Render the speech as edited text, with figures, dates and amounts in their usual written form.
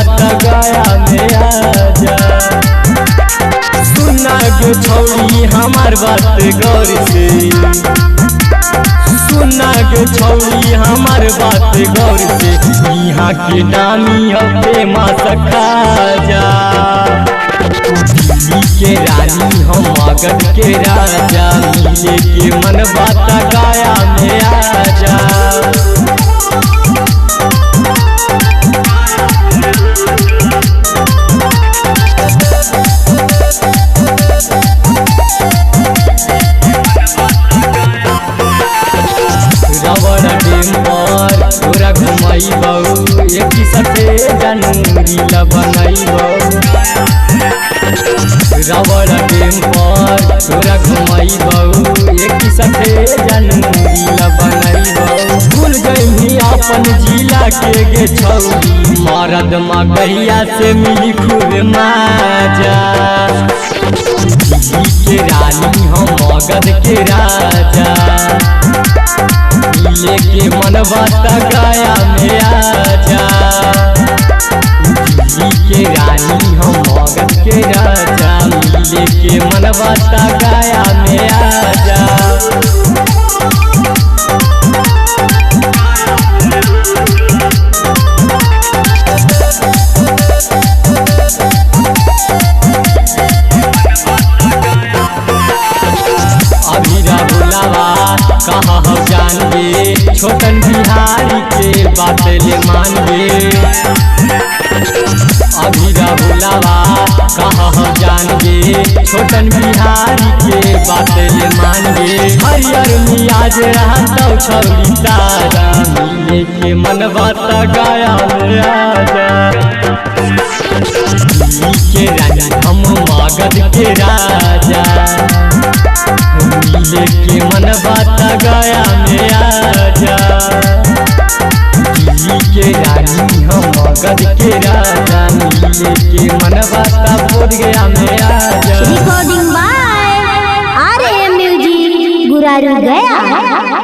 बात गया में आजा। सुना गे छौरी हमार बात गौर से, सुना गे छौरी हमार बात गौर से। यहाँ के नामी हफ्ते मास खाजा, दिल्ली के रानी हम मगध के राजा। मिले के मन बात गया में आजा। रबड़ डेम्पर तोरा घुमाइबौ, एक सफे जनूरी बनैबौ। रबड़ डेम्पर तोरा घुमाइबौ, एक सफे जनूरी बनैबौ। भूल गई अपन जिला के गे छौरी, मरद मगहिया से मिली खूब माजा। दिल्ली के रानी हम मगध के राजा। मिले के मन बात गया में आजा। दिल्ली के रानी हम मगध के राजा। मिले के मन बात गया में आजा। अभी राहुलवा कहा हम जान छोटन बिहारी के बात ले मान गे। अभी राहुलवा कहा हम जान छोटन बिहारी के बात ले मान गे। हरियर मियाज रहता छौरी तारा, मिले के मन बात गया में आजा। दिल्ली के रानी हम मगध के राजा। मिले के मन बात गया में आजा। दिल्ली के रानी हम मगध के राजा। मिले के मन बात बोध गया में आजा। Recording by RM music Guraru Gaya.